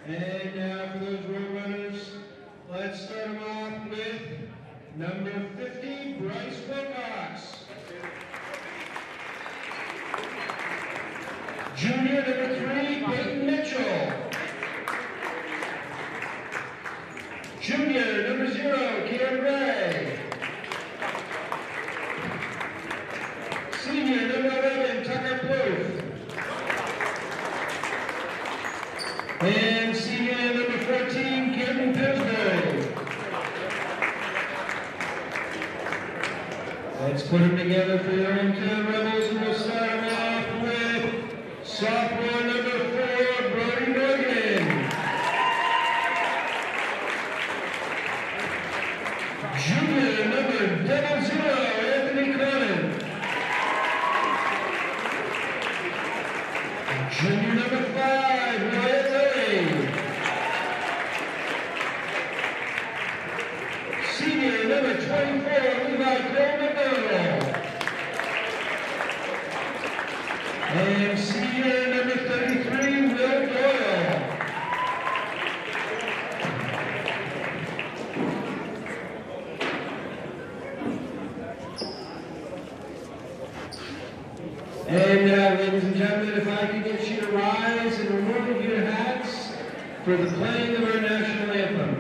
And now for those road runners, let's start them off with number 50, Bryce Wilcox. Junior number 3, Peyton Mitchell. Junior number 0, Kieran Gray. Senior number 11, Tucker Plouffe. And senior number 14, Kevin Pillsbury. Let's put them together for your hometown Rebels, and we'll start them off with sophomore number 4, Brody Morgan. Junior number 00, Anthony Cronin. Junior number 5, Wyatt Lilly. Senior number 24, Levi Cole McDonald. And senior number 33, Will Doyle. And ladies and gentlemen, if I could get you to rise and remove your hats for the playing of our national anthem.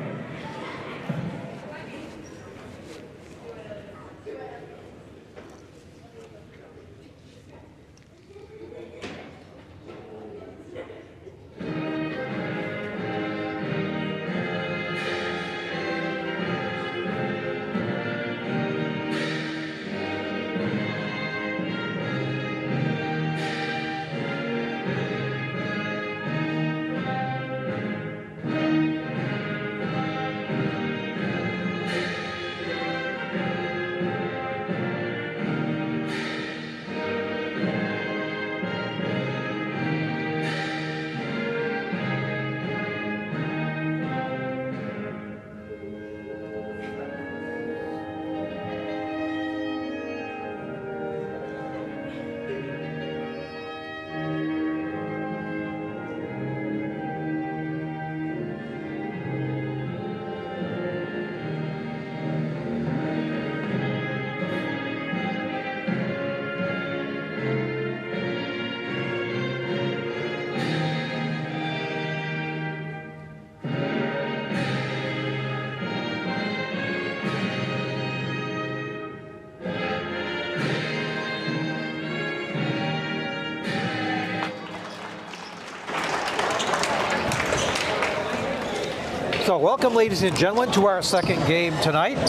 So welcome, ladies and gentlemen, to our second game tonight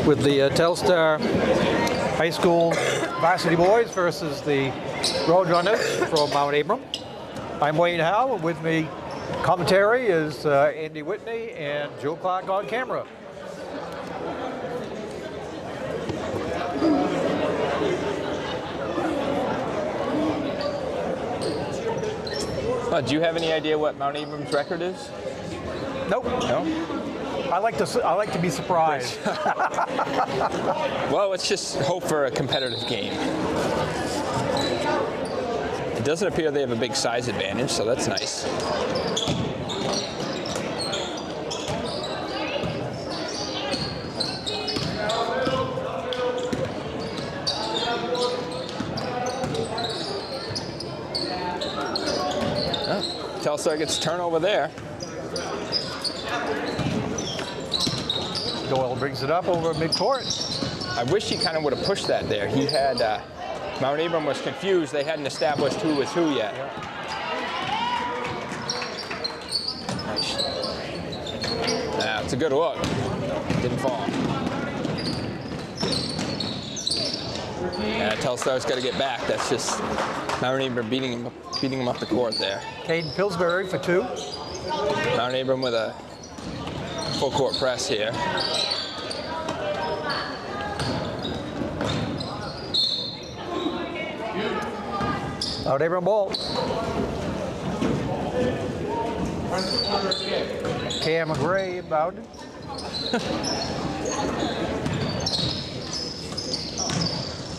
with the Telstar High School Varsity Boys versus the Roadrunners from Mount Abram. I'm Wayne Howe, and with me commentary is Andy Whitney and Joe Clark on camera. Do you have any idea what Mount Abram's record is? Nope. No? I like to be surprised. Well, let's just hope for a competitive game. It doesn't appear they have a big size advantage, so that's nice. Oh, Telstar gets a turnover there. Doyle brings it up over midcourt. I wish he kind of would have pushed that there. He had, Mount Abram was confused. They hadn't established who was who yet. Yeah. Nice. It's a good look. Didn't fall. Telstar's got to get back. That's just Mount Abram beating him up the court there. Caden Pillsbury for 2. Mount Abram with a full court press here. Mount Abram ball. Cam Gray inbound.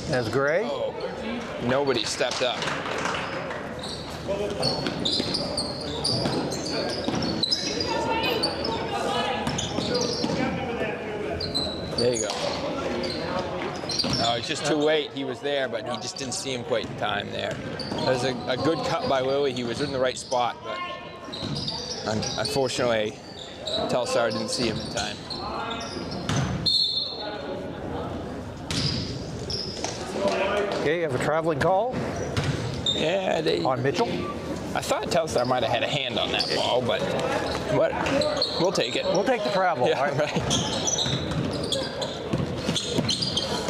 There's Gray. Oh, nobody stepped up. just too late. He was there, but he just didn't see him quite in time there. That was a good cut by Lilly. He was in the right spot, but unfortunately, Telstar didn't see him in time. Okay, you have a traveling call Yeah, on Mitchell. I thought Telstar might have had a hand on that ball, but we'll take it. We'll take the travel. Yeah, right?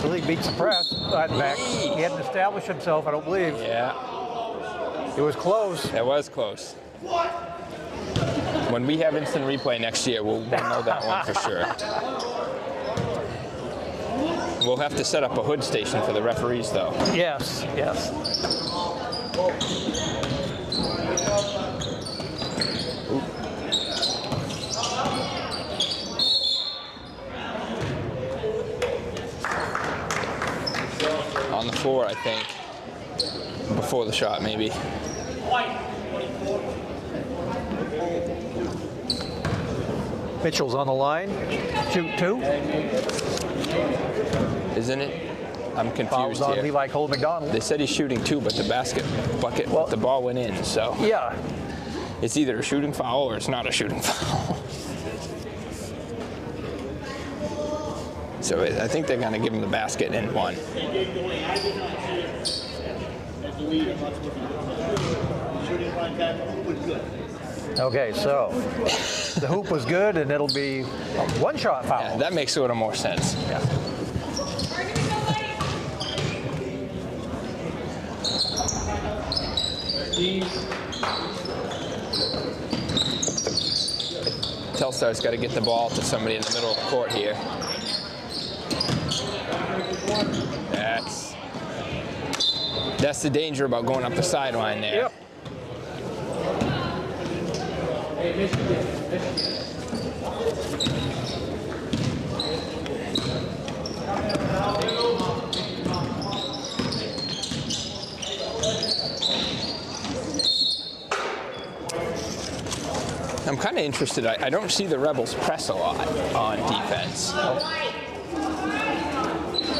Lilly beats the press. In fact, he hadn't established himself, I don't believe. Yeah. It was close. It was close. When we have instant replay next year, we'll know that one for sure. We'll have to set up a hood station for the referees, though. Yes, yes. On the floor, I think. Before the shot, maybe. Mitchell's on the line. Shoot 2. Isn't it? I'm Fouls confused on here. Levi Cole McDonald. They said he's shooting 2, but the bucket, the ball went in, so Yeah. it's either a shooting foul or it's not a shooting foul. So I think they're going to give him the basket and 1. Okay, so the hoop was good, and it'll be a 1-shot foul. Yeah, that makes a little more sense. Yeah. Telstar's got to get the ball to somebody in the middle of the court here. That's the danger about going up the sideline there. Yep. I'm kind of interested. I don't see the Rebels press a lot on defense.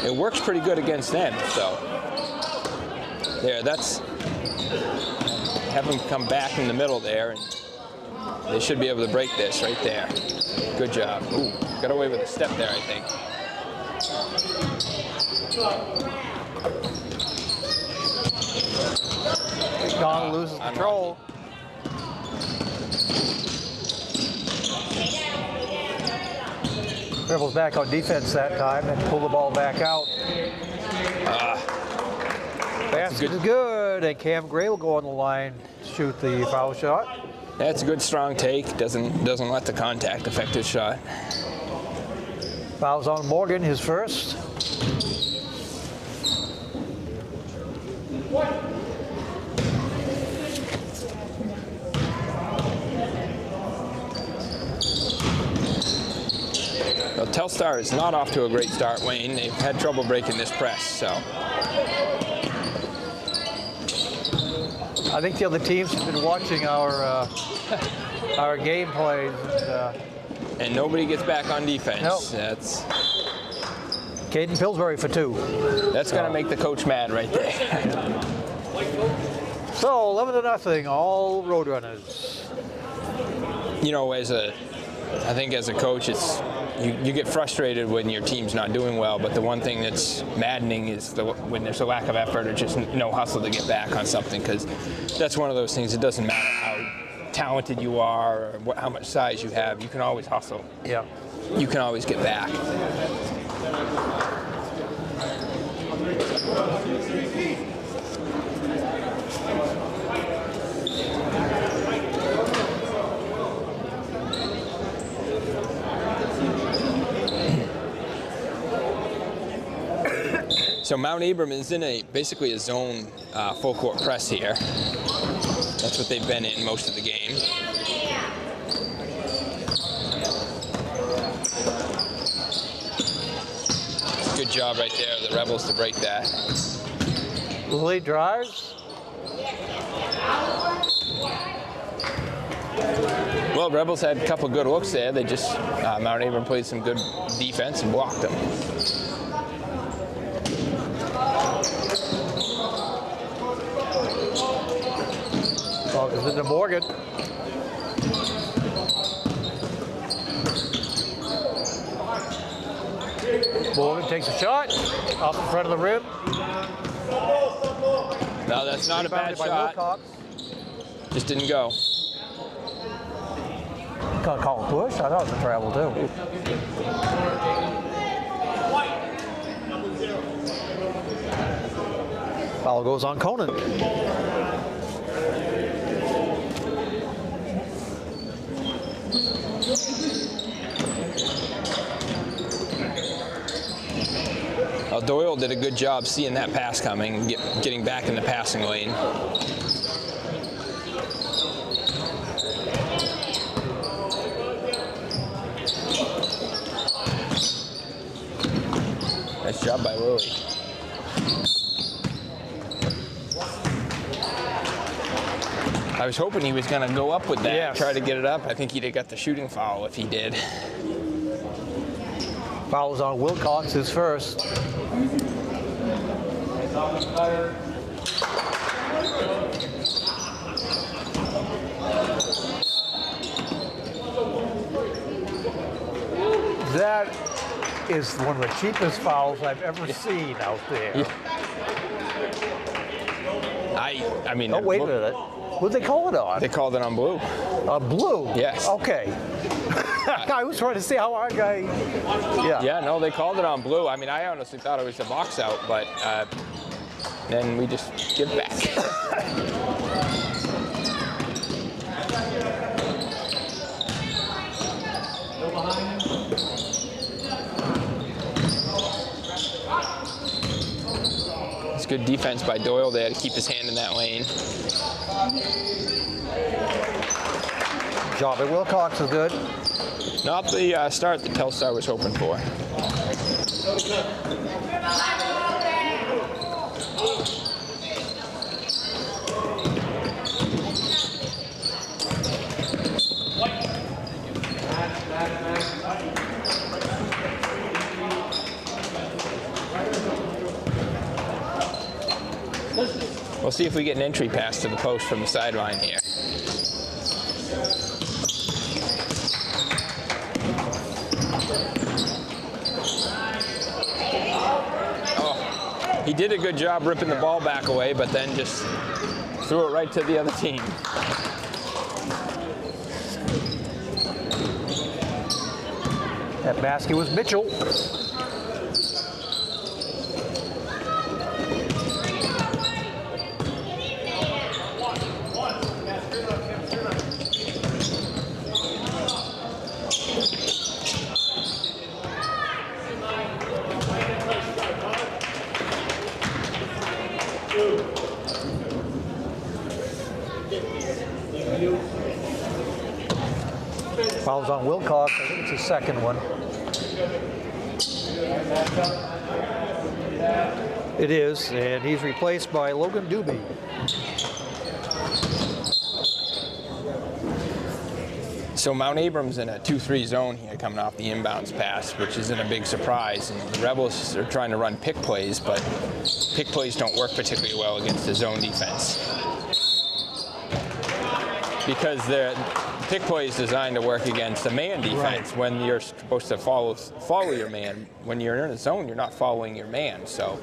It works pretty good against them, so. There, have them come back in the middle there, and they should be able to break this right there. Good job. Ooh, got away with a step there, I think. McDonald loses control. Rebels back on defense that time and pull the ball back out. Basket is good, and Cam Gray will go on the line to shoot the foul shot. That's a good strong take. Doesn't let the contact affect his shot. Fouls on Morgan, his first. Well, Telstar is not off to a great start, Wayne. They've had trouble breaking this press, so. I think the other teams have been watching our game plays. And nobody gets back on defense. Nope. That's Caden Pillsbury for 2. going to make the coach mad right there. So 11-0, all Roadrunners. You know, I think as a coach, it's you get frustrated when your team's not doing well, but the one thing that's maddening is when there's a lack of effort or just no hustle to get back on something, because that's one of those things. It doesn't matter how talented you are or how much size you have. You can always hustle. Yeah. You can always get back. So Mount Abram is in basically a zone full court press here. That's what they've been in most of the game. Good job right there of the Rebels to break that. Lilly drives. Well, Rebels had a couple good looks there. They just, Mount Abram played some good defense and blocked them. it to Morgan. Morgan takes a shot off the front of the rim. No, that's not a bad shot. Wilcox. Just didn't go. Can't call it push. I thought it was a travel too. Foul goes on Conan. Well, Doyle did a good job seeing that pass coming and getting back in the passing lane. Nice job by Lily. I was hoping he was going to go up with that, Yes. try to get it up. I think he'd have got the shooting foul if he did. Foul's on Wilcox, his first. That is one of the cheapest fouls I've ever seen out there. Yeah. I mean, Oh, wait a minute. What'd they call it on? They called it on blue. Blue? Yes. Okay. I was trying to see how our guy... Yeah. Yeah, no, they called it on blue. I mean, I honestly thought it was a box out, but then we just give back. It's good defense by Doyle there to keep his hand in that lane. Job at Wilcox is good. Not the start that Telstar was hoping for. We'll see if we get an entry pass to the post from the sideline here. Oh, he did a good job ripping the ball back away, but then just threw it right to the other team. That basket was Mitchell. Foul's on Wilcox. I think it's his second one. It is, and he's replaced by Logan Doobie. So Mount Abram's in a 2-3 zone here coming off the inbounds pass, which isn't a big surprise. And the Rebels are trying to run pick plays, but pick plays don't work particularly well against the zone defense. Because the pick play is designed to work against the man defense when you're supposed to follow your man. When you're in a zone, you're not following your man. So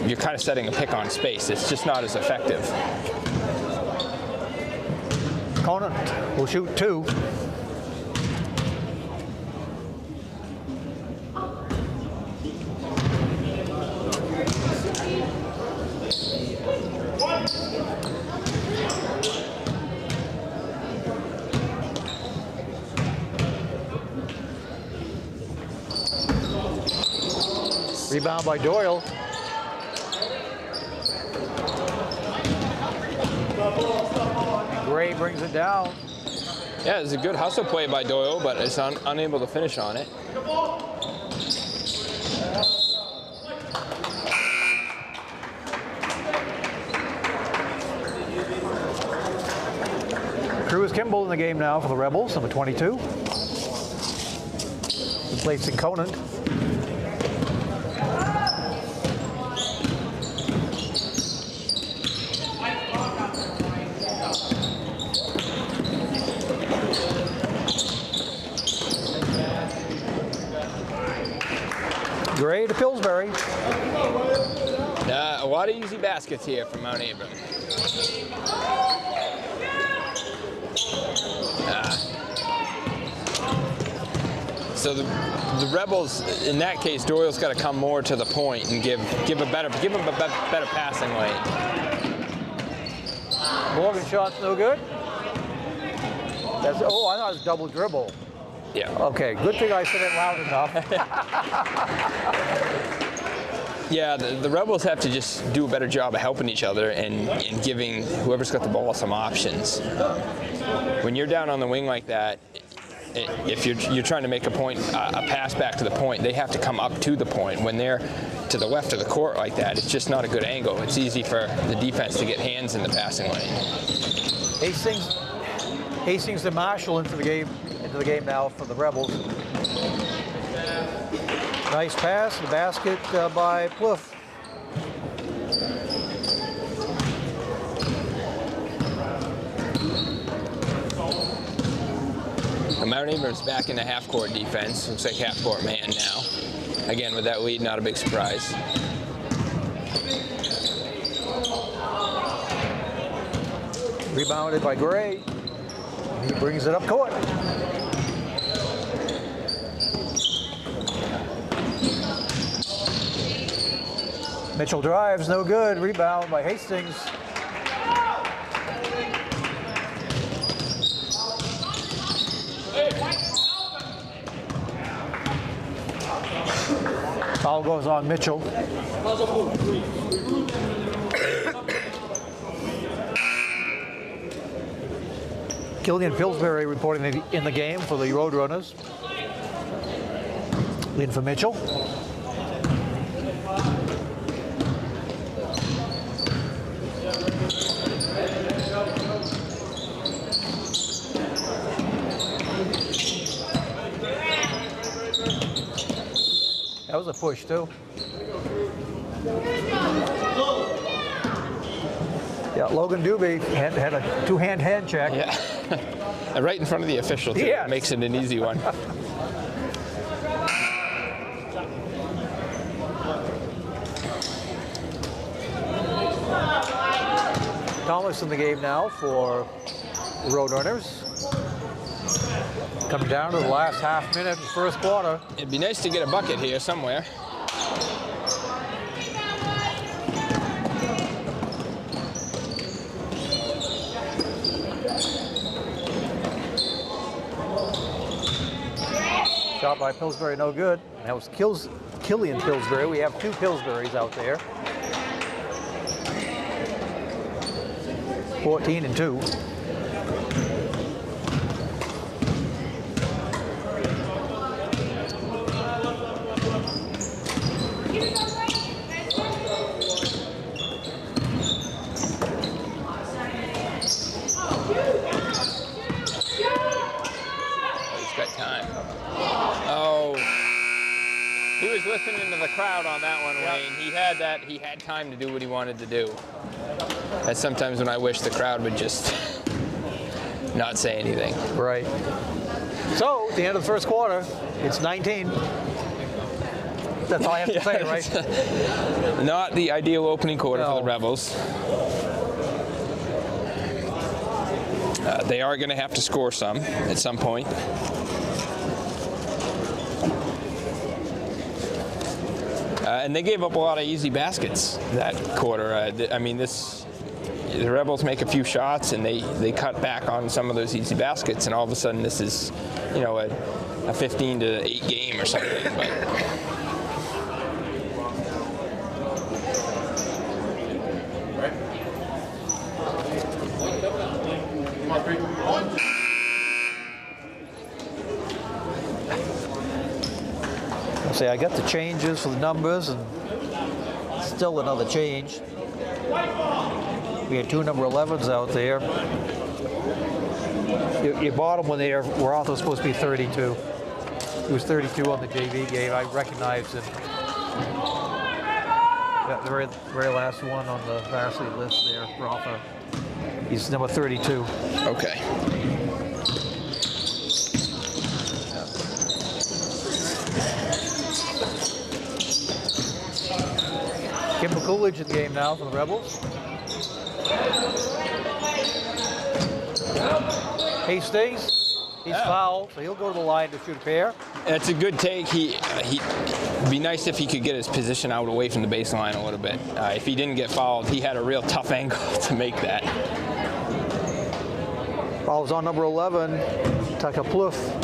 you're kind of setting a pick on space. It's just not as effective. Conant will shoot two. Rebound by Doyle. Gray brings it down. Yeah, it's a good hustle play by Doyle, but it's unable to finish on it. Cruz Kimball in the game now for the Rebels, number 22. Replacing Conant. Gray to Pillsbury. A lot of easy baskets here from Mount Abram. So the Rebels, in that case, Doyle's got to come more to the point and give him a better passing lane. Morgan shot's no good. That's, oh, I thought it was double dribble. Yeah. Okay, good thing I said it loud enough. Yeah, the Rebels have to just do a better job of helping each other and giving whoever's got the ball some options. When you're down on the wing like that, if you're trying to make a pass back to the point, they have to come up to the point. When they're to the left of the court like that, it's just not a good angle. It's easy for the defense to get hands in the passing lane. Hastings and Marshall into the game now for the Rebels. Nice pass, the basket by Plouffe. Mount Abram's back in the half-court defense. Looks like half-court man now. Again, with that lead, not a big surprise. Rebounded by Gray. He brings it up court. Mitchell drives, no good. Rebound by Hastings. Foul goes on Mitchell. Killian Pillsbury reporting in the game for the Roadrunners. Lead for Mitchell. That was a push, too. Yeah, Logan Doobie had a two-hand hand check. Yeah, right in front of the official, too. Yes. It makes it an easy one. Thomas in the game now for the Roadrunners. Coming down to the last half minute of the first quarter. It'd be nice to get a bucket here somewhere. Shot by Pillsbury, no good. That was Killian Pillsbury. We have two Pillsburys out there. 14 and 2. Listening to the crowd on that one, Wayne. He had time to do what he wanted to do. That's sometimes when I wish the crowd would just not say anything. Right. So, at the end of the first quarter, it's 19. That's all I have to say, right? Not the ideal opening quarter for the Rebels. They are going to have to score some at some point. And they gave up a lot of easy baskets that quarter. I mean, the Rebels make a few shots and they cut back on some of those easy baskets, and all of a sudden this is, you know, a 15-8 game or something. But See, I got the changes for the numbers, and still another change. We had two number 11s out there. Your bottom one there, Roth was supposed to be 32. He was 32 on the JV game. I recognized him. The very last one on the varsity list there, Roth. He's number 32. Okay. Kimber Coolidge in the game now for the Rebels. Hastings, he's fouled, so he'll go to the line to shoot a pair. It's a good take. He'd be nice if he could get his position out away from the baseline a little bit. If he didn't get fouled, he had a real tough angle to make that. Foul's on number 11, Tucker Plouffe.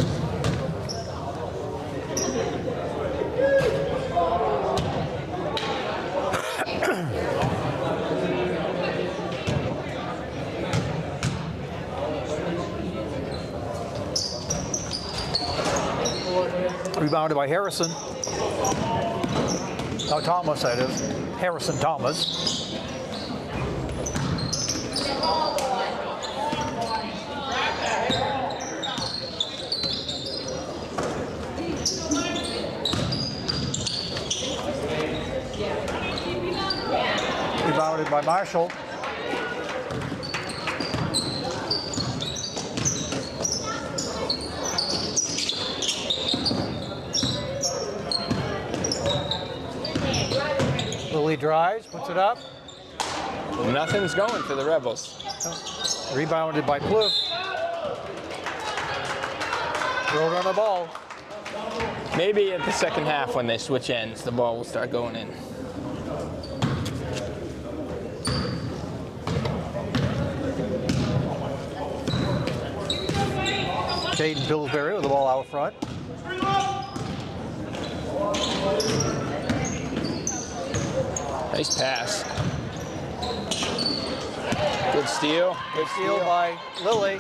Rebounded by Harrison. Oh, Thomas, that is. Harrison Thomas. Rebounded by Marshall. Lilly drives, puts it up. Nothing's going for the Rebels. Rebounded by Plouffe. Throw it on the ball. Maybe at the second half when they switch ends, the ball will start going in. Caden Pillsbury with the ball out front. Nice pass. Good steal. Good steal by Lilly.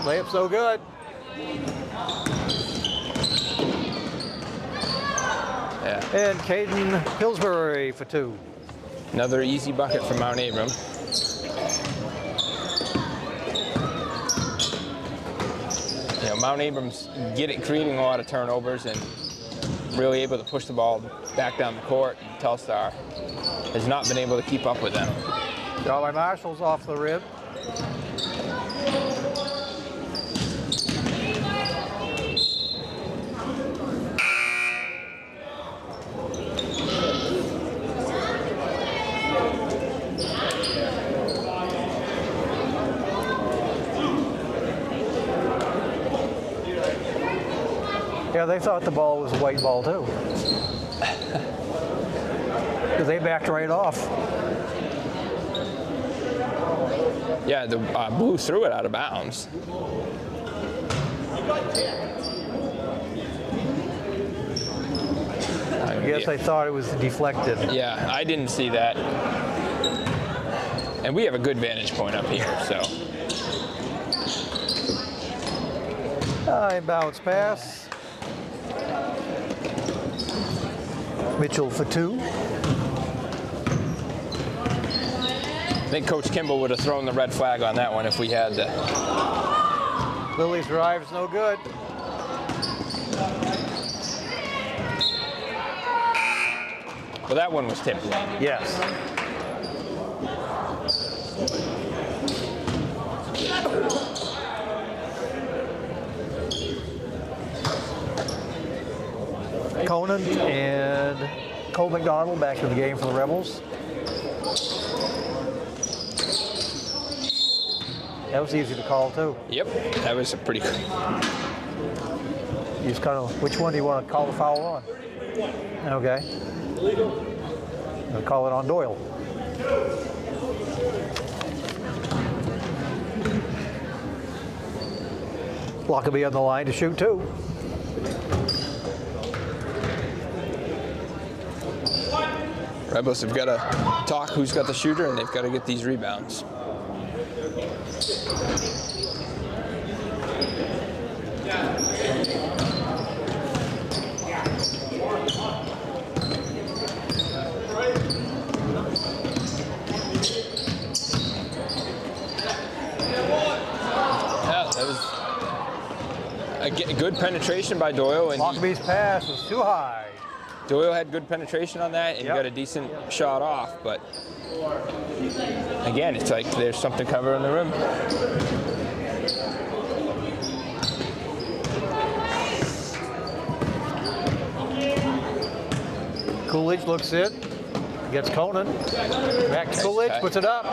Layup's no good. Yeah. And Caden Pillsbury for 2. Another easy bucket from Mount Abram. You know, Mount Abram's creating a lot of turnovers and really able to push the ball back down the court. And Telstar has not been able to keep up with them. Shot by Marshall's off the rib. Yeah, they thought the ball was a white ball too. Because they backed right off. Yeah, the Blue threw it out of bounds. I guess they thought it was deflected. Yeah, I didn't see that. And we have a good vantage point up here, so. Bounce pass. Mitchell for 2. I think Coach Kimball would have thrown the red flag on that one if we had the. Lilly's drive's no good. Well, that one was tipped. Yes. Conan and Cole McDonald back in the game for the Rebels. That was easy to call too. Yep, that was a pretty good. You just kind of, which one do you want to call the foul on? Okay. I'll call it on Doyle. Lockerbie on the line to shoot 2. Rebels have got to talk who's got the shooter, and they've got to get these rebounds. Yeah, that was a good penetration by Doyle. And Lockerbie's pass was too high. Doyle had good penetration on that and got a decent shot off, but again, it's like there's something covering the rim. Coolidge looks in, gets Conan. Back to Coolidge, puts it up.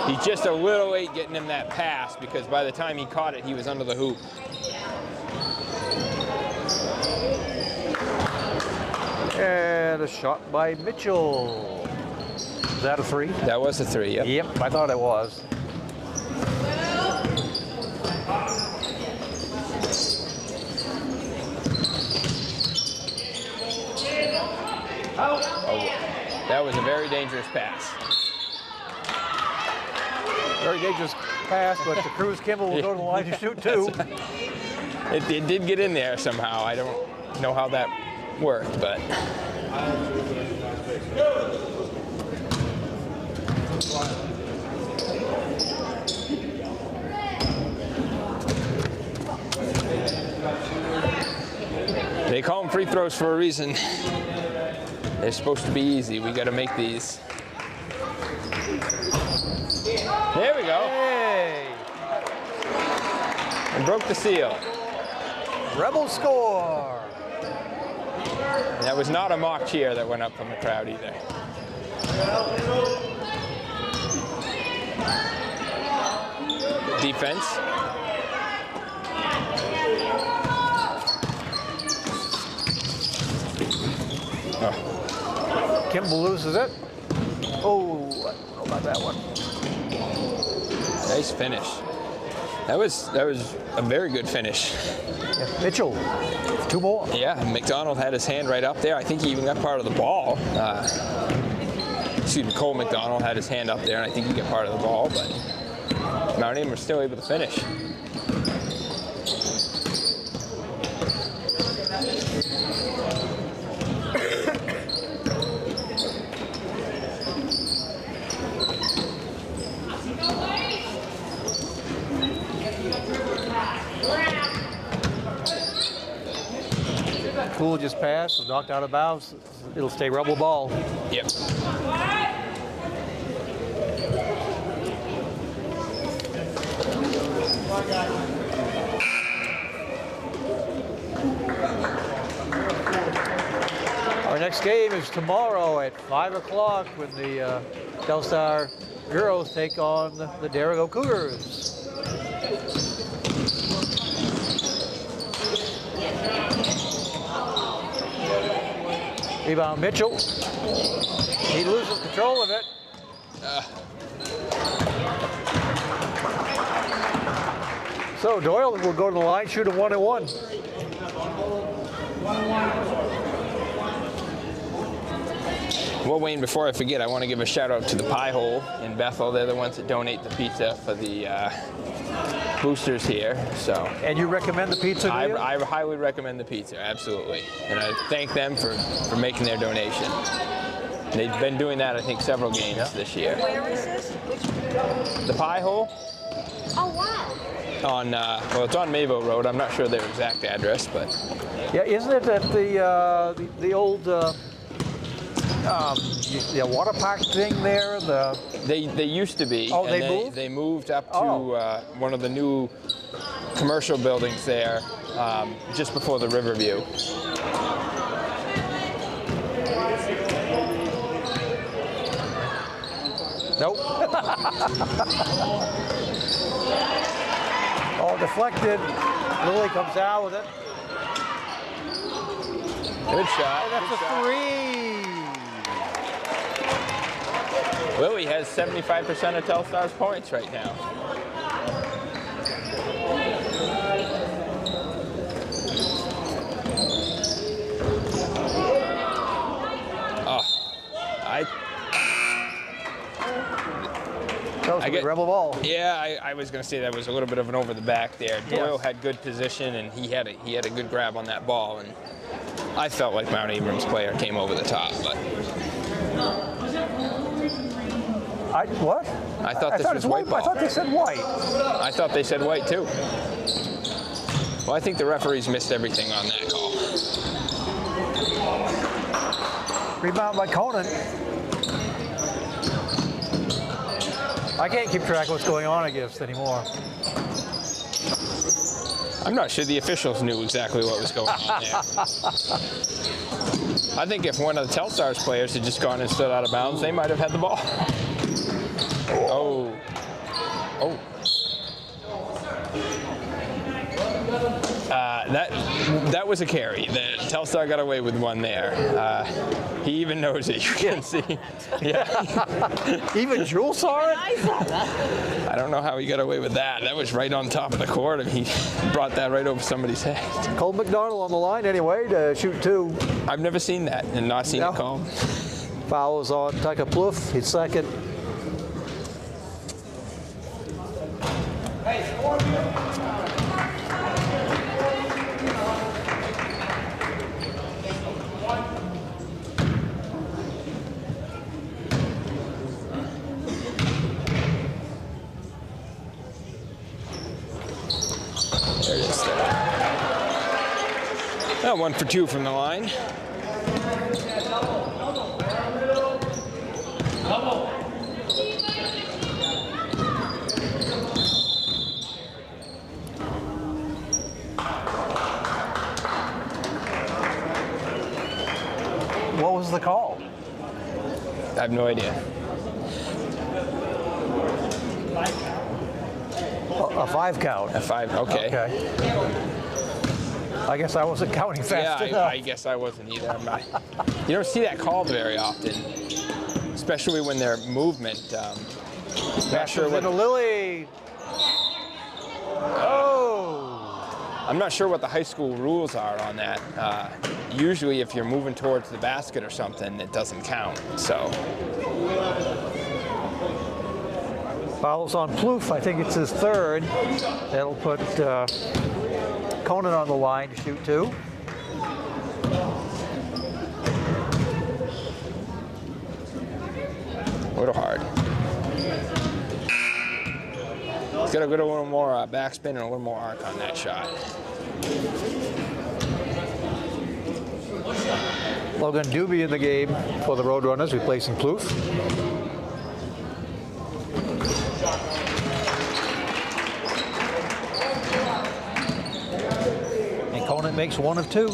He's just a little late getting him that pass because by the time he caught it, he was under the hoop. And a shot by Mitchell. Is that a 3? That was a 3, yep. Yep, I thought it was. Oh, that was a very dangerous pass. Very dangerous pass, but the Cruz Kimball will go to the line to shoot too. It did get in there somehow. I don't know how that worked, but. They call them free throws for a reason. They're supposed to be easy. We got to make these. There we go. Hey! And broke the seal. Rebel score. And that was not a mock cheer that went up from the crowd either. Defense. Oh. Kimball loses it. Oh, I don't know about that one. Nice finish. That was a very good finish. Yeah, Mitchell, 2 more. Yeah, McDonald had his hand right up there. I think he even got part of the ball. Excuse me, Cole McDonald had his hand up there, and I think he got part of the ball, but Mount Airy was still able to finish. Cool just passed, was knocked out of bounds. It'll stay Rebel ball. Yep. Our next game is tomorrow at 5 o'clock when the Telstar girls take on the Derigo Cougars. Rebound Mitchell. He loses control of it. So Doyle will go to the line, shoot a 1-1. Well, Wayne, before I forget, I want to give a shout out to the Pie Hole in Bethel. They're the ones that donate the pizza for the boosters here. So. And you recommend the pizza? I highly recommend the pizza, absolutely. And I thank them for making their donation. They've been doing that, I think, several games this year. Where is this? The Pie Hole. Oh, wow. On well, it's on Mayville Road. I'm not sure their exact address, but. Yeah, isn't it at the old water park thing there? They used to be. Oh, and they moved? They moved up to one of the new commercial buildings there just before the Riverview. Nope. All deflected. Lilly comes out with it. Good shot. And that's good a shot. 3. Lilly has 75% of Telstar's points right now. I get Rebel ball. Yeah, I was going to say that was a little bit of an over the back there. Doyle had good position, and he had a good grab on that ball, and I felt like Mount Abram's player came over the top, but. What? I thought this was white ball. I thought they said white. I thought they said white too. Well, I think the referees missed everything on that call. Rebound by Conan. I can't keep track of what's going on, I guess, anymore. I'm not sure the officials knew exactly what was going on there. I think if one of the Telstar's players had just gone and stood out of bounds, they might have had the ball. Oh. Oh. That was a carry. The Telstar got away with one there. He even knows it. You can see. Yeah. Even Jules saw it? I don't know how he got away with that. That was right on top of the court, and he brought that right over somebody's head. Cole McDonald on the line anyway to shoot 2. I've never seen that and not seen it called. Fouls on Tyka Plouffe, his second. There it is. There. 1 for 2 from the line. What was the call? I have no idea. A 5 count. A 5, okay. I guess I wasn't counting fast enough. I guess I wasn't either. I'm not, you don't see that called very often, especially when they're movement. Not sure what. Lily. Oh. I'm not sure what the high school rules are on that. Usually, if you're moving towards the basket or something, it doesn't count. So. Fouls on Plouffe. I think it's his 3rd. That'll put Conan on the line to shoot 2. A little hard. He's got to get a little more backspin and a little more arc on that shot. Logan Doobie in the game for the Roadrunners, replacing Plouffe. And Conan makes 1 of 2.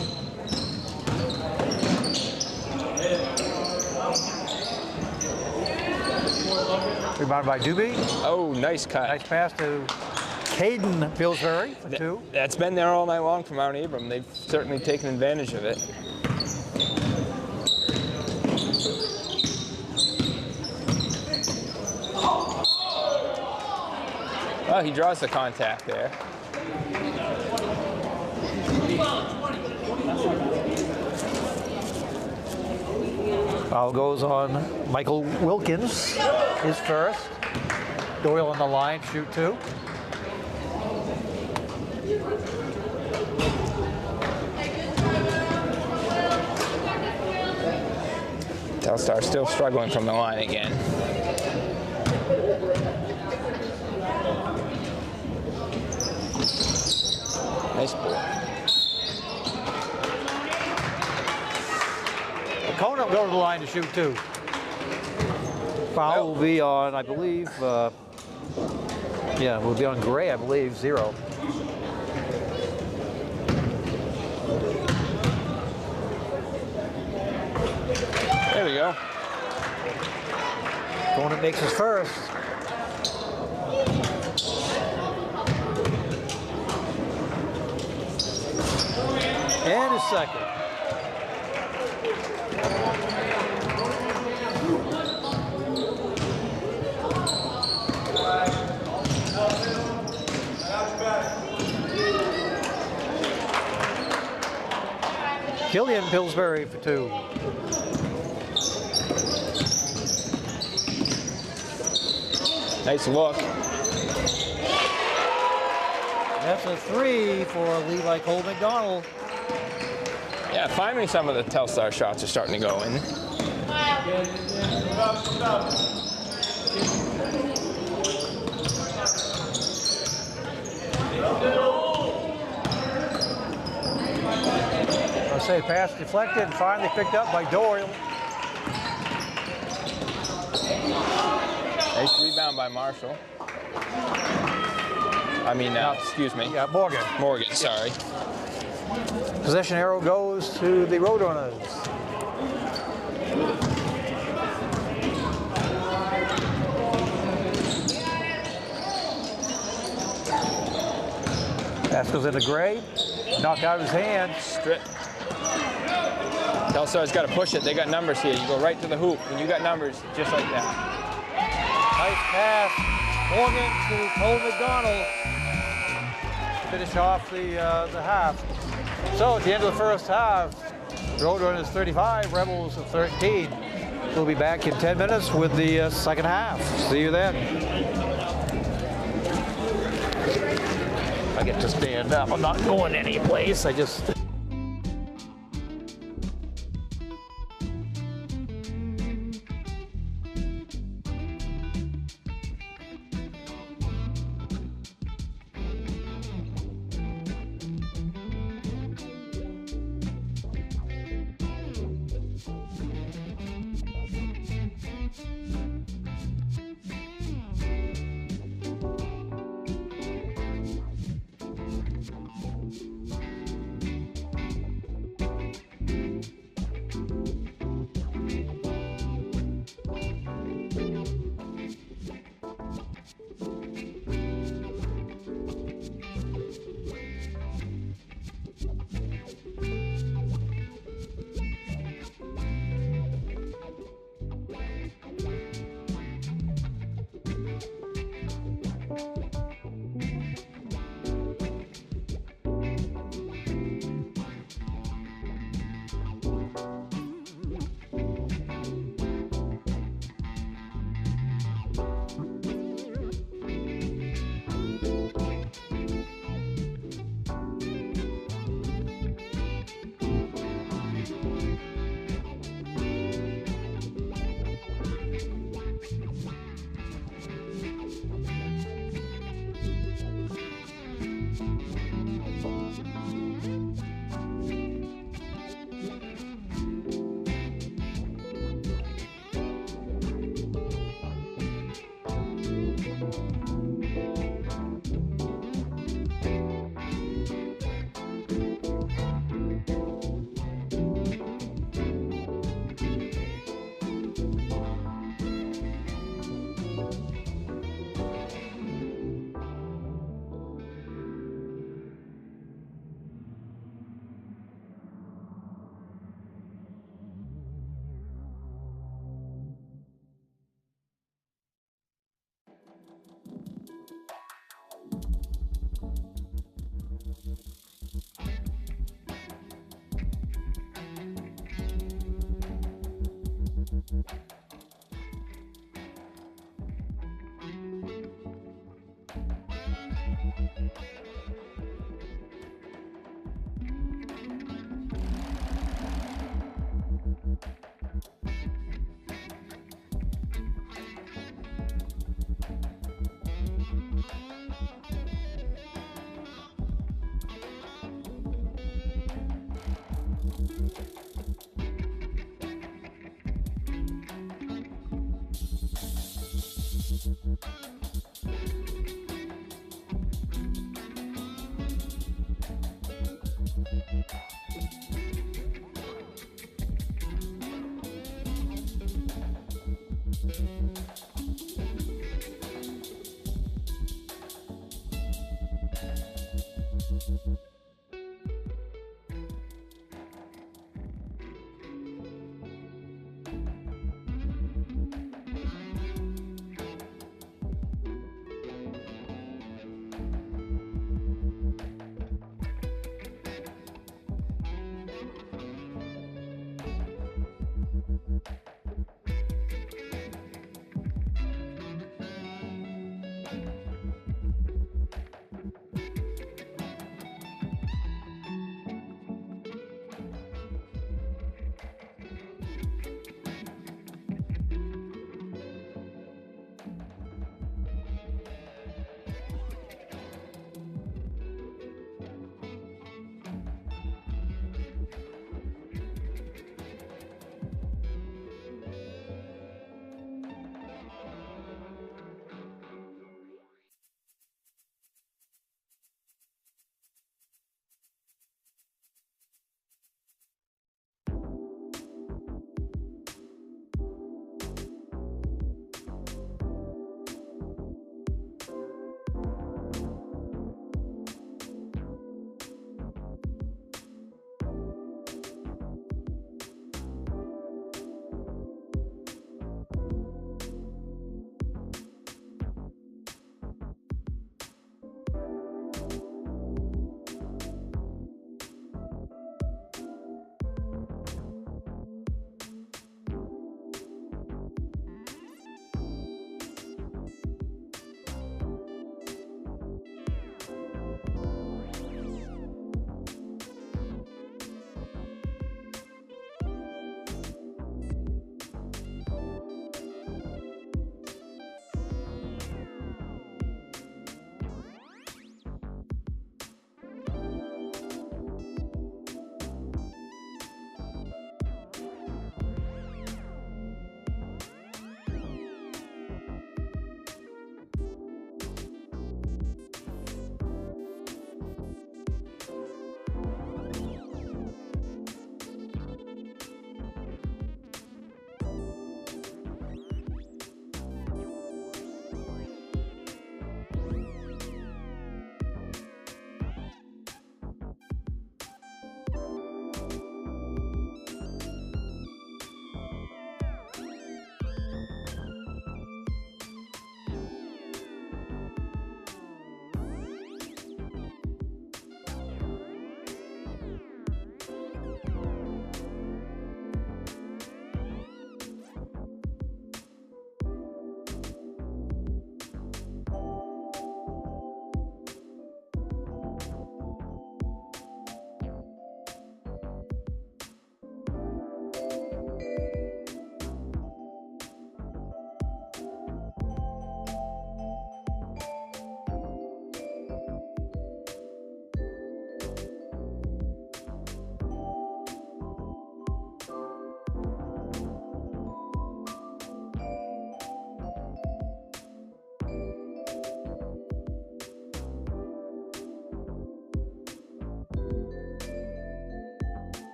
Rebounded by Doobie. Oh, nice cut. Nice pass to Caden Pillsbury for 2. That's been there all night long from Mount Abram. They've certainly taken advantage of it. Oh, he draws the contact there. Foul goes on Michael Wilkins, his first. Doyle on the line, shoot 2. Telstar still struggling from the line again. Nice ball. Conan will go to the line to shoot 2. Foul will be on, I believe, yeah, will be on Gray, I believe, 0. There we go. Conan makes his first. And his second. Killian Pillsbury for 2. Nice look. That's a 3 for Levi Cole McDonald. Yeah, finally some of the Telstar shots are starting to go in. I'll say pass deflected and finally picked up by Doyle. Nice rebound by Marshall. I mean, excuse me. Yeah, Morgan. Morgan, sorry. Possession arrow goes to the Roadrunners. Pass goes into Gray. Knocked out of his hand. Strip. Telstar's got to push it. They got numbers here. You go right to the hoop. When you got numbers, just like that. Nice pass. Morgan to Cole McDonald. Finish off the half. So at the end of the first half, Roadrunners 35, Rebels 13. We'll be back in 10 minutes with the second half. See you then. I get to stand up. I'm not going anyplace. I just...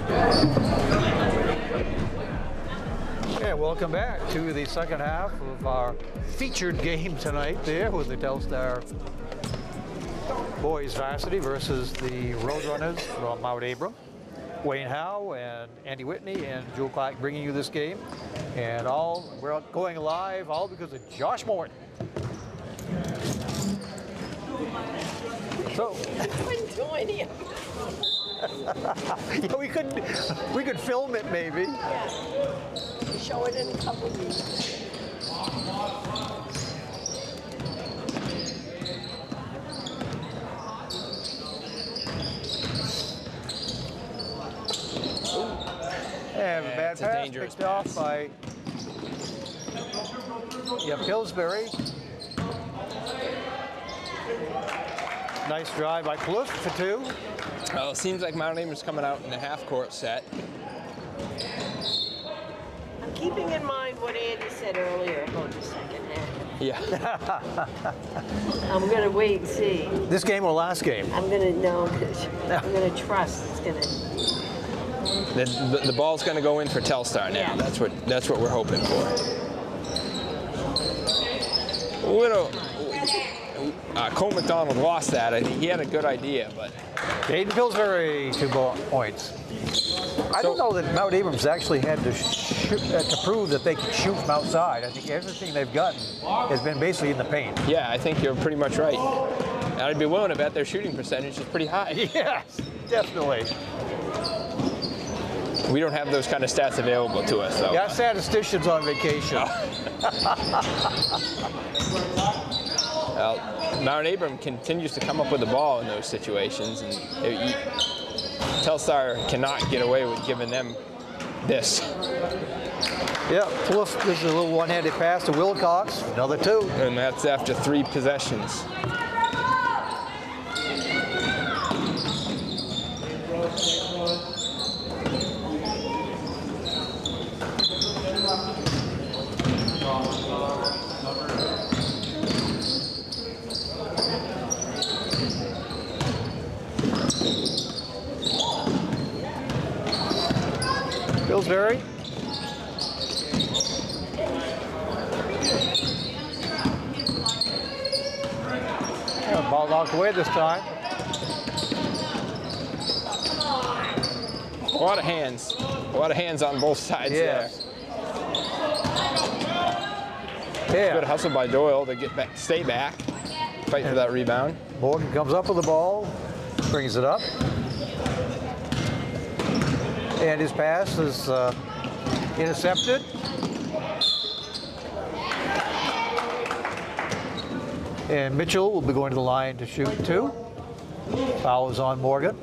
Yeah, welcome back to the second half of our featured game tonight there with the Telstar boys varsity versus the Roadrunners from Mount Abram. Wayne Howe and Andy Whitney and Joe Clark bringing you this game. And we're going live all because of Josh Morton. So Couldn't do any of it. yeah, we could film it maybe. Yeah. Show it in a couple of weeks. And Yeah, bad it's a pass dangerous picked off pass. by Pillsbury. Nice drive by Plouffe for two. Well, it seems like Mount Abram's coming out in the half-court set. I'm keeping in mind what Andy said earlier about the second half. Yeah. I'm gonna wait and see. This game or last game? I'm gonna know. I'm gonna trust it's gonna. The ball's going to go in for Telstar now. Yeah. That's what we're hoping for. Little Cole McDonald lost that. I think he had a good idea, but Aiden Pillsbury 2 points. I don't know that Mount Abrams actually had to prove that they could shoot from outside. I think everything they've gotten has been basically in the paint. yeah, I think you're pretty much right. And I'd be willing to bet their shooting percentage is pretty high. Yes, definitely. We don't have those kind of stats available to us, though. Yeah, statisticians on vacation. Well, Mount Abram continues to come up with the ball in those situations, and Telstar cannot get away with giving them this. Yeah, Plouffe gives a little one-handed pass to Wilcox, another 2. And that's after 3 possessions. Pillsbury. Yeah, ball knocked away this time. A lot of hands. A lot of hands on both sides Yes. there. Good Yeah. hustle by Doyle to get back, stay back, fight for that rebound. Morgan comes up with the ball, brings it up. And his pass is intercepted. And Mitchell will be going to the line to shoot 2. Foul is on Morgan.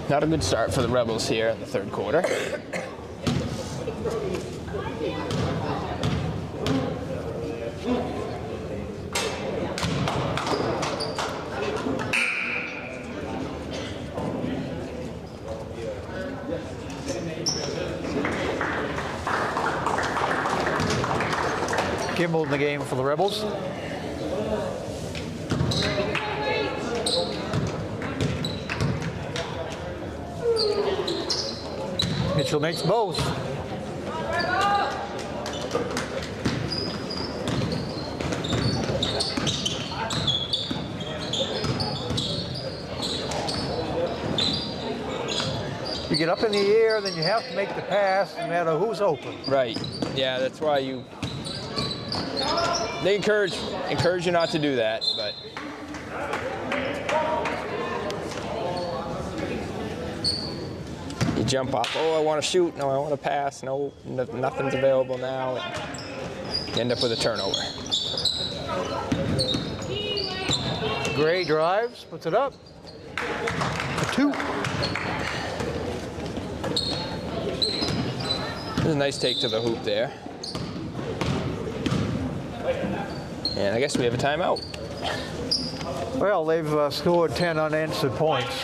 Not a good start for the Rebels here in the third quarter. Kimball in the game for the Rebels. Mitchell makes both. You get up in the air, then you have to make the pass no matter who's open. Right. Yeah, that's why they encourage you not to do that, but you jump up. Oh, I want to shoot. No, I want to pass. No, nothing's available now. And you end up with a turnover. Gray drives, puts it up. For 2. There's a nice take to the hoop there. And I guess we have a timeout. Well, they've scored 10 unanswered points.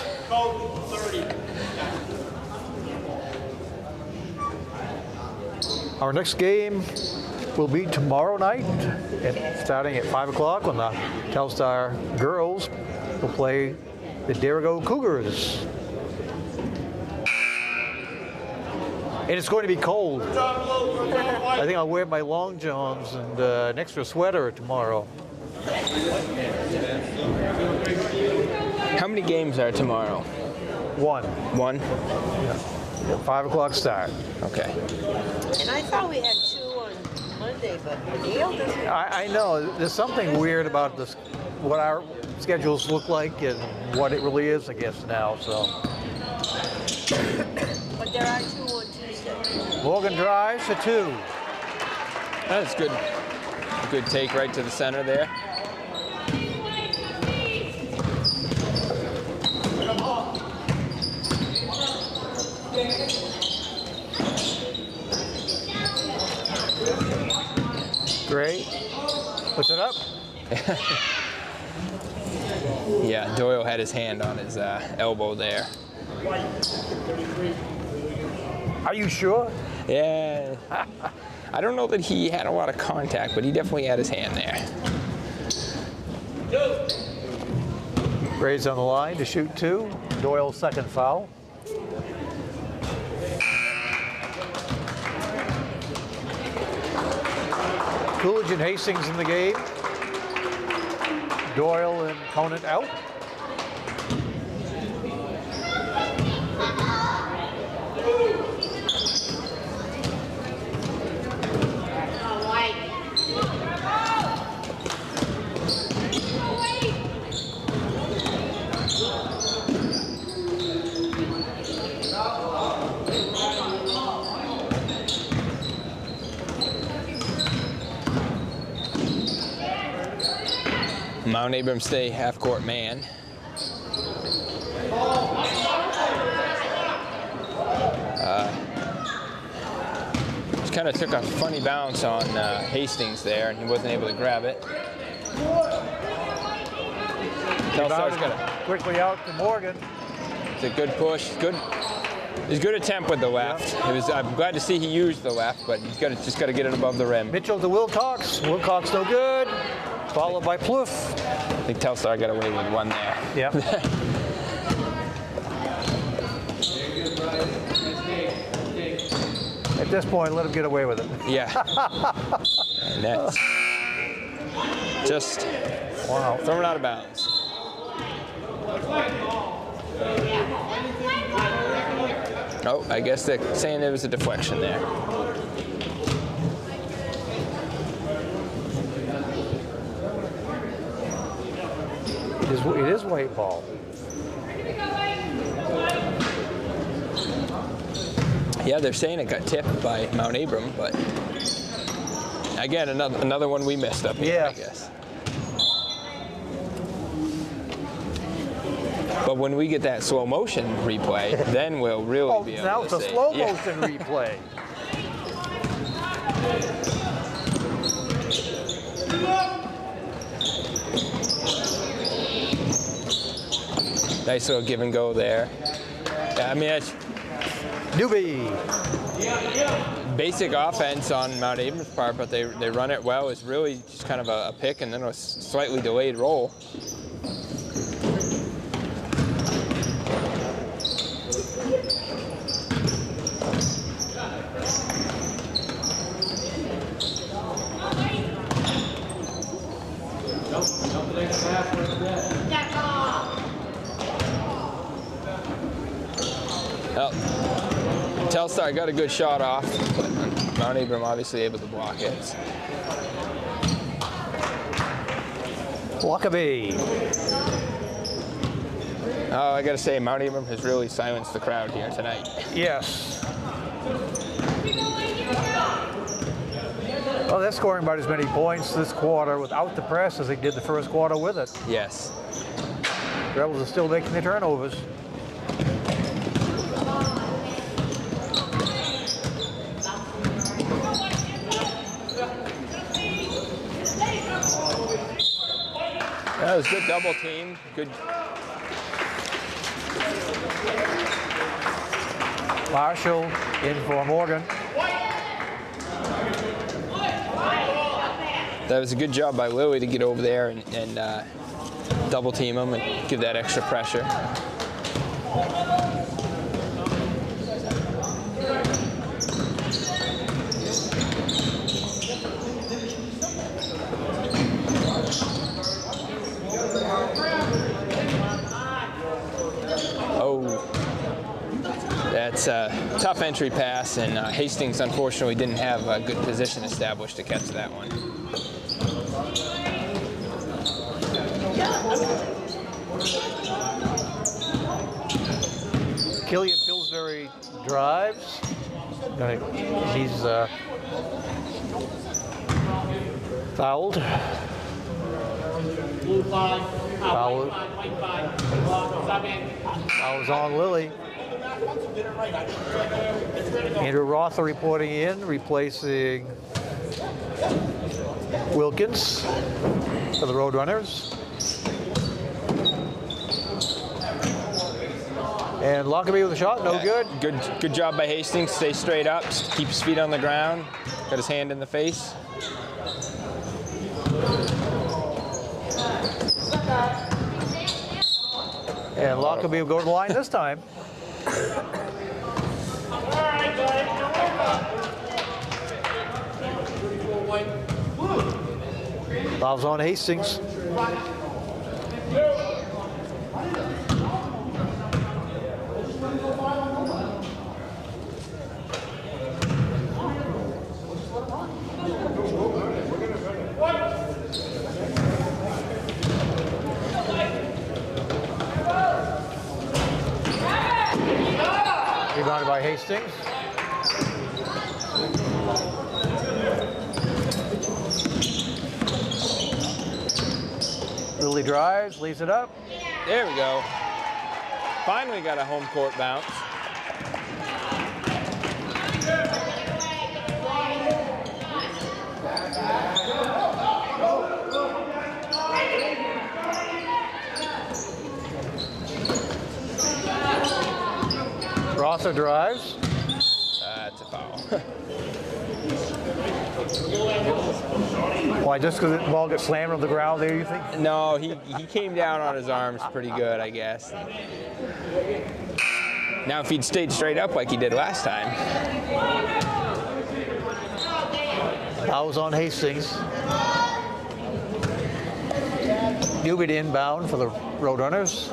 Our next game will be tomorrow night, starting at 5 o'clock when the Telstar girls will play the Dirigo Cougars. And it's going to be cold. I think I'll wear my long johns and an extra sweater tomorrow. How many games are tomorrow? One. One? Yeah. 5 o'clock start. Okay. And I thought we had 2 on Monday, but Neil doesn't. I know. There's something weird about this, what our schedules look like and what it really is, I guess, now. So. But there are 2 on Tuesday. Morgan drives to 2. That's good. Good take right to the center there. Great. Puts it up. Yeah, Doyle had his hand on his elbow there. Are you sure? Yeah. I don't know that he had a lot of contact, but he definitely had his hand there. Gray's on the line to shoot 2. Doyle's second foul. Coolidge and Hastings in the game. Doyle and Conant out. Mount Abram stay half-court man. Just kind of took a funny bounce on Hastings there, and he wasn't able to grab it. Telstar's got a Quickly out to Morgan. It's a good push. Good. It's a good attempt with the left. It was. I'm glad to see he used the left, but he's just got to get it above the rim. Mitchell to Wilcox. Wilcox no good. Followed by Plouffe. I think Telstar got away with one there. Yep. At this point, let him get away with it. Yeah. And that's just Wow. thrown out of bounds. Oh, I guess they're saying there was a deflection there. It is white ball. Yeah, they're saying it got tipped by Mount Abram, but again, another one we missed up here, Yeah. I guess. But when we get that slow motion replay, then we'll really be able now to it's a see. slow Yeah. motion replay. Nice little give and go there. I mean, it's Newby. basic offense on Mount Abram's part, but they run it well. It's really just kind of a pick and then a slightly delayed roll. Well, Telstar got a good shot off, but Mount Abram obviously able to block it. Lockerbie. Oh, I gotta say, Mount Abram has really silenced the crowd here tonight. Yes. Well, they're scoring about as many points this quarter without the press as they did the first quarter with it. Yes. Rebels are still making the turnovers. That was good double team. Good. Marshall in for Morgan. That was a good job by Lily to get over there and double team them and give that extra pressure. That's a tough entry pass, and Hastings unfortunately didn't have a good position established to catch that one. Killian Pillsbury drives. He's fouled. Foul's on Lilly. Andrew Rother reporting in, replacing Wilkins for the Roadrunners. And Lockerbie with a shot, no good. Good job by Hastings. Stay straight up, keep his feet on the ground, got his hand in the face. And Lockerbie will go to the line this time. Foul's on Hastings. Rebounded by Hastings. Lilly drives, leaves it up. There we go. Finally got a home court bounce. Rother drives. That's a foul. Why, just because the ball gets slammed on the ground there, you think? No, he came down on his arms pretty good, I guess. Now if he'd stayed straight up like he did last time. Foul's on Hastings. Newby inbound for the Roadrunners.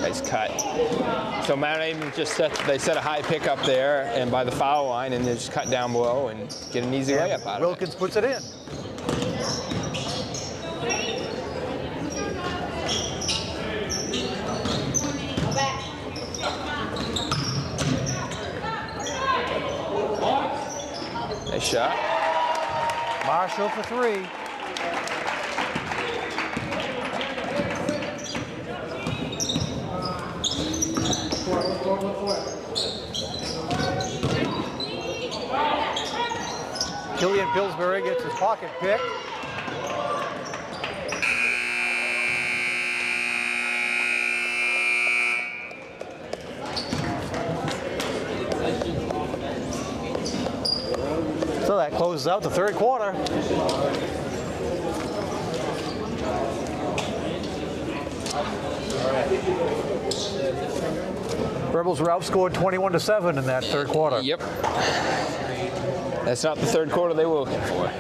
Nice cut. So Mount Abram just they set a high pick up there and by the foul line, and they just cut down below and get an easy layup out of it. Wilkins puts it in. Nice shot. Marshall for three. Killian Pillsbury gets his pocket pick. So that closes out the third quarter. Rebels were outscored 21-7 in that third quarter. Yep. That's not the third quarter they were looking for.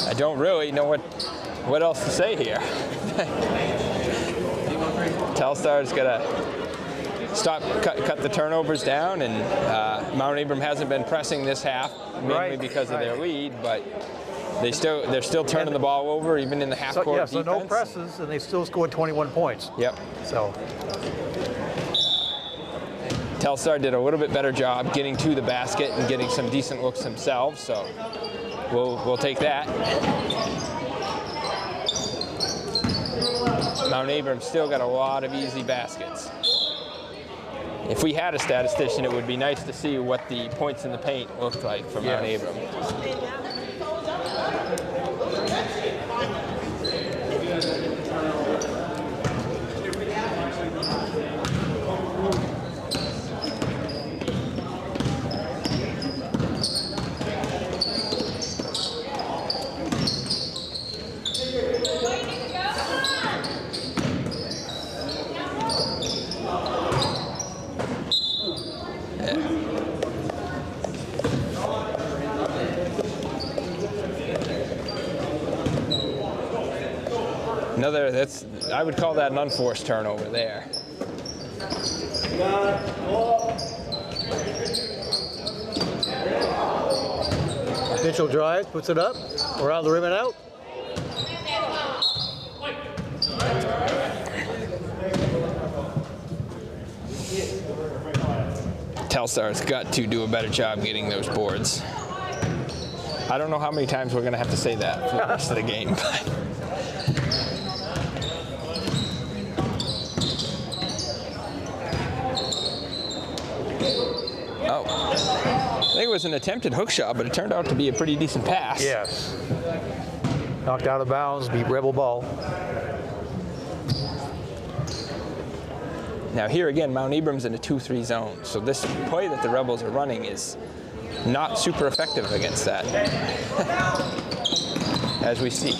I don't really know what else to say here. Telstar's got to cut the turnovers down, and Mount Abram hasn't been pressing this half, mainly because of their lead, but they're still turning the ball over even in the half court defense. So no presses, and they still scored 21 points. Yep. So Telstar did a little bit better job getting to the basket and getting some decent looks themselves, so we'll take that. Mount Abram still got a lot of easy baskets. If we had a statistician, it would be nice to see what the points in the paint looked like for Mount Abram. I would call that an unforced turnover there. Mitchell drives, puts it up, around the rim and out. Telstar's got to do a better job getting those boards. I don't know how many times we're going to have to say that for the rest of the game. Oh, I think it was an attempted hook shot, but it turned out to be a pretty decent pass. Yes. Knocked out of bounds, beat Rebel ball. Now here again, Mount Abram's in a 2-3 zone, so this play that the Rebels are running is not super effective against that, as we see.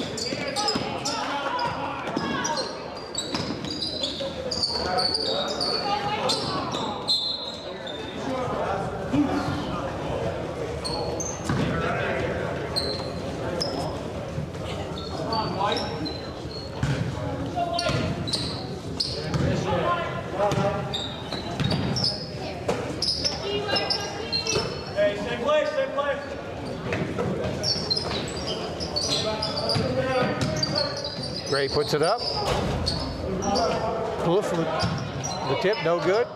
Gray puts it up. Blue from the tip, no good.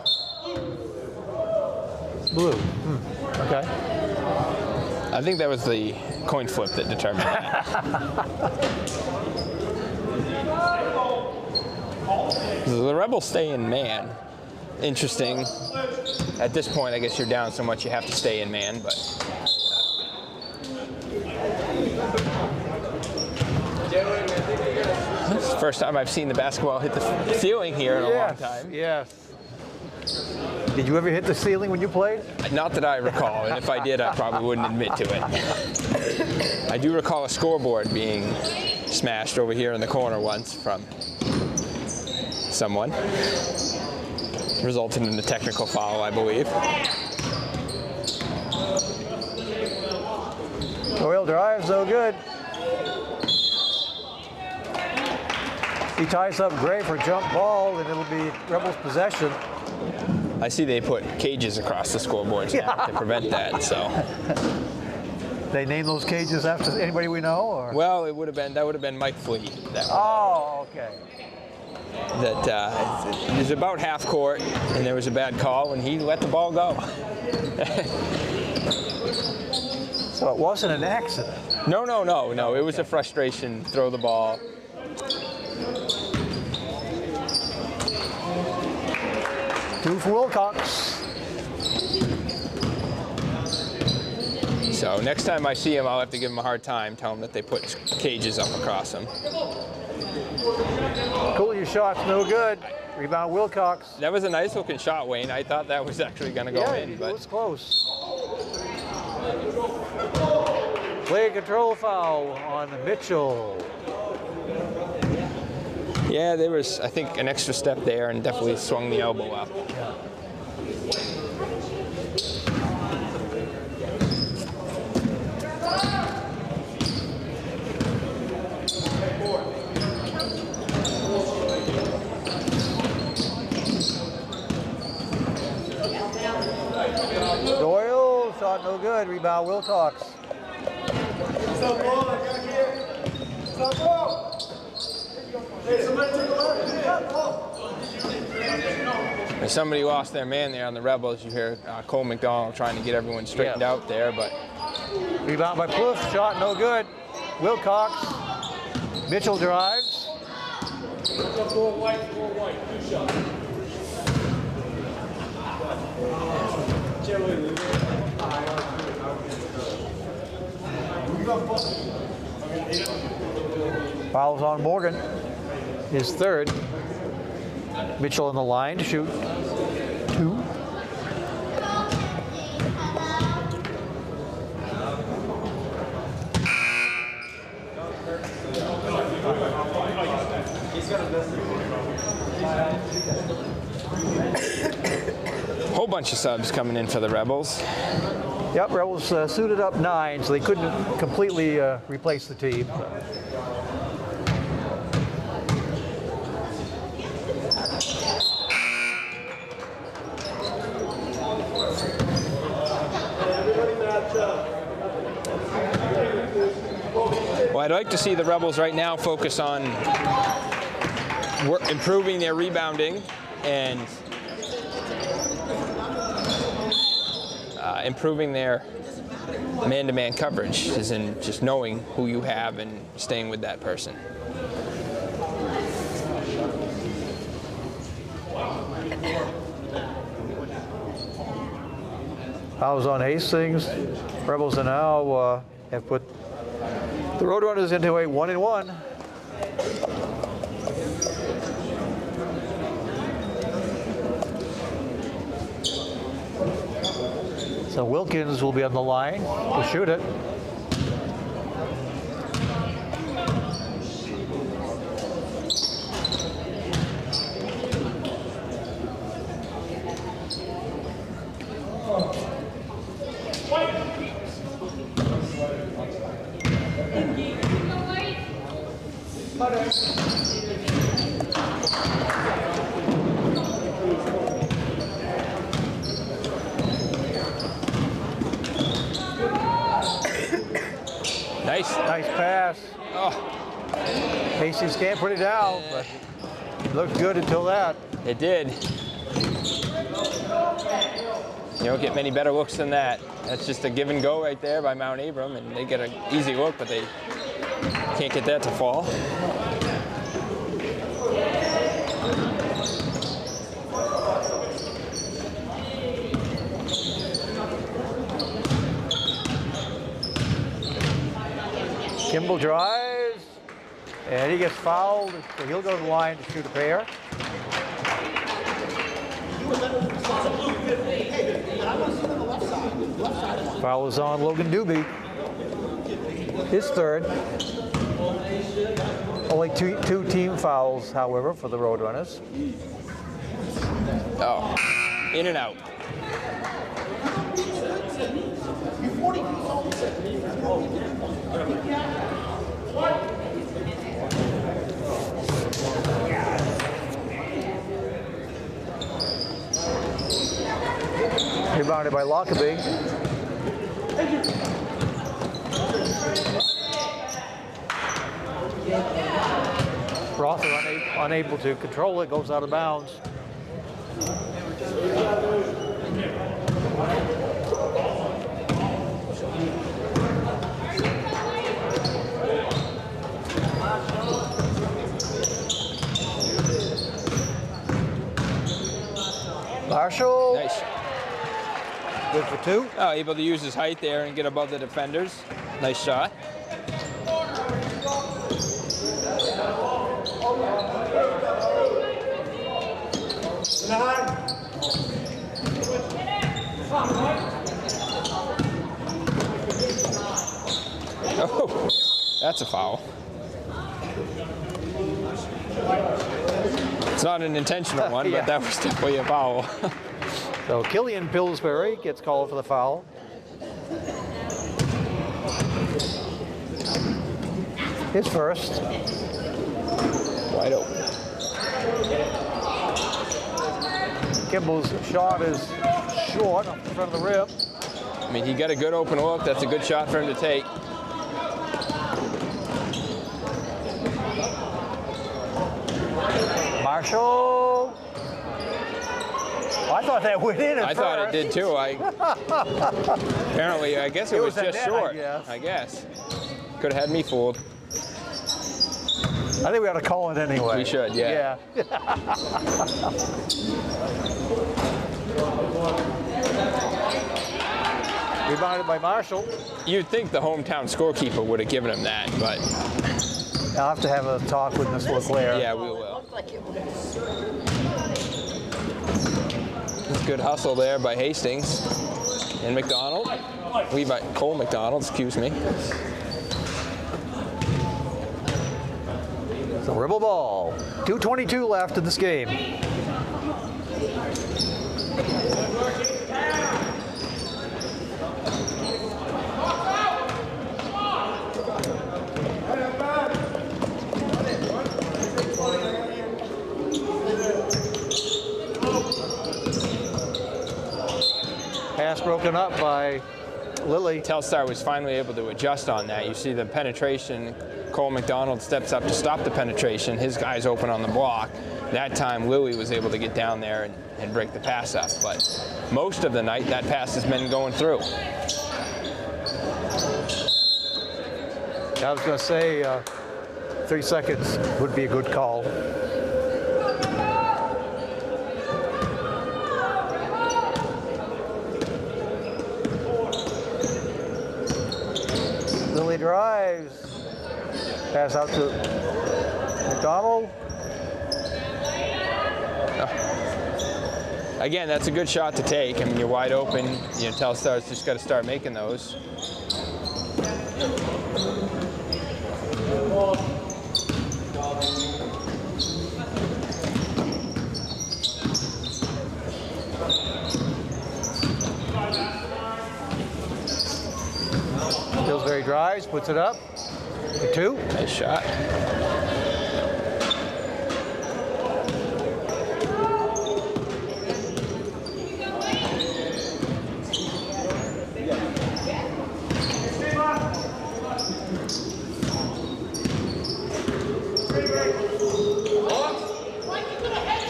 Blue. Okay. I think that was the coin flip that determined that. The Rebels stay in man. Interesting. At this point, I guess you're down so much you have to stay in man, but. This is the first time I've seen the basketball hit the ceiling here in a long time. Yes. Did you ever hit the ceiling when you played? Not that I recall, and if I did, I probably wouldn't admit to it. I do recall a scoreboard being smashed over here in the corner once from someone, resulting in a technical foul, I believe. Doyle drives, no good. He ties up Gray for jump ball, and it'll be Rebels possession. I see they put cages across the scoreboards now to prevent that. So they name those cages after anybody we know, or? Well, that would have been Mike Flea. Oh, okay. That it was about half court, and there was a bad call, and he let the ball go. So it wasn't an accident. No. It was a frustration. Throw the ball. Two for Wilcox. So next time I see him, I'll have to give him a hard time. Tell him that they put cages up across him. Cool, your shot's no good. Rebound Wilcox. That was a nice looking shot, Wayne. I thought that was actually going to go in, but it was close. Play control foul on Mitchell. Yeah, there was, I think, an extra step there and definitely swung the elbow up. Yeah. Doyle, shot no good. Rebound Wilcox. If somebody lost their man there on the Rebels, you hear Cole McDonald trying to get everyone straightened out there, but. Rebound by Plouffe, shot no good. Wilcox, Mitchell drives. Four white, 2 shots. Fouls on Morgan, his third. Mitchell on the line to shoot 2. Whole bunch of subs coming in for the Rebels. Yep, Rebels suited up 9, so they couldn't completely replace the team. Well, I'd like to see the Rebels right now focus on improving their rebounding and improving their man-to-man coverage, as in just knowing who you have and staying with that person. Fouls on Hastings. Rebels are now have put the Roadrunners into a 1-1. So Wilkins will be on the line to shoot it. Nice pass. Oh. Hastings can't put it down, but it looked good until that. It did. You don't get many better looks than that. That's just a give and go right there by Mount Abram, and they get an easy look, but they can't get that to fall. Kimball drives, and he gets fouled, so he'll go to the line to shoot a pair. Foul is on Logan Doobie. His third. Only two team fouls, however, for the Roadrunners. Oh, in and out. Rebounded by Lockerbie. Rother unable to control it, goes out of bounds. Marshall. Nice. Good for two. Oh, able to use his height there and get above the defenders. Nice shot. Oh, that's a foul. It's not an intentional one, Yeah. but that was definitely a foul. So Killian Pillsbury gets called for the foul. His first. Wide open. Kimball's shot is short off the front of the rim. I mean, he got a good open look. That's a good shot for him to take. Marshall. I thought that went in at I thought it did too. Apparently, I guess it was at just net, short. I guess. Could have had me fooled. I think we ought to call it anyway. We should, yeah. Rebounded by Marshall. You'd think the hometown scorekeeper would have given him that, but I'll have to have a talk with Miss LeClaire. yeah, we will. Looked like it was. Good hustle there by Hastings and McDonald. Cole McDonald, excuse me. So Rebel ball. 2:22 left in this game. Pass broken up by Lily. Telstar was finally able to adjust on that. You see the penetration. Cole McDonald steps up to stop the penetration. His guy's open on the block. That time, Lily was able to get down there and break the pass up. But most of the night, that pass has been going through. I was going to say 3 seconds would be a good call. Lily drives. Pass out to McDonald. Again, that's a good shot to take. I mean, you're wide open. You know, Telstar's just got to start making those. Pillsbury drives, puts it up. For 2. Nice shot.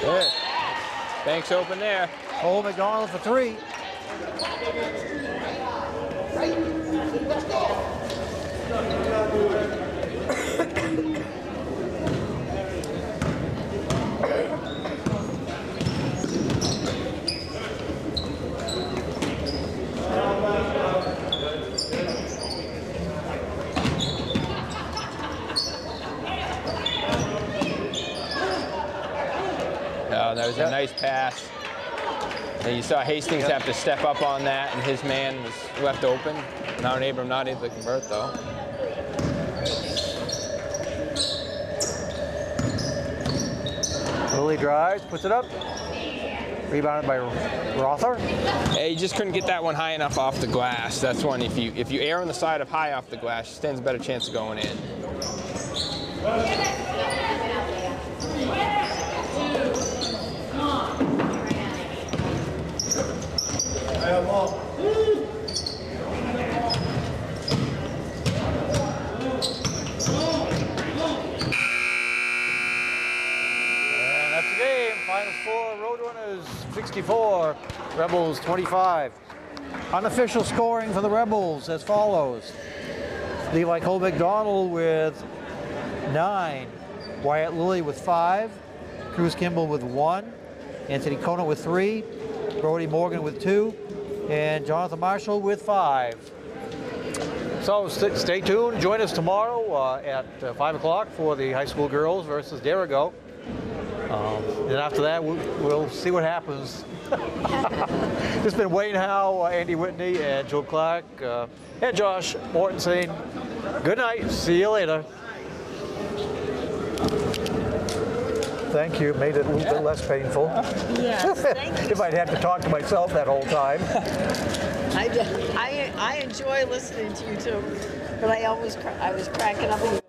Good. Banks open there. Cole McDonald for 3. Oh, that was a nice pass. And you saw Hastings have to step up on that, and his man was left open. Now Abram not able to convert, though. Lily drives, puts it up. Rebounded by Rother. Yeah, you just couldn't get that one high enough off the glass. That's one, if you err on the side of high off the glass, it stands a better chance of going in. Final score, Roadrunners 64, Rebels 25. Unofficial scoring for the Rebels as follows. Levi Cole McDonald with 9, Wyatt Lilly with 5, Cruz Kimball with 1, Anthony Conant with 3, Brody Morgan with 2, and Jonathan Marshall with 5. So stay tuned. Join us tomorrow at 5 o'clock for the high school girls versus Derigo. And after that, we'll see what happens. This has been Wayne Howe, Andy Whitney, and Joe Clark, and Josh Morton saying good night. See you later. Thank you. Made it a little bit less painful. Yes, thank you. If I'd had to talk to myself that whole time. I enjoy listening to you too, but I was cracking up.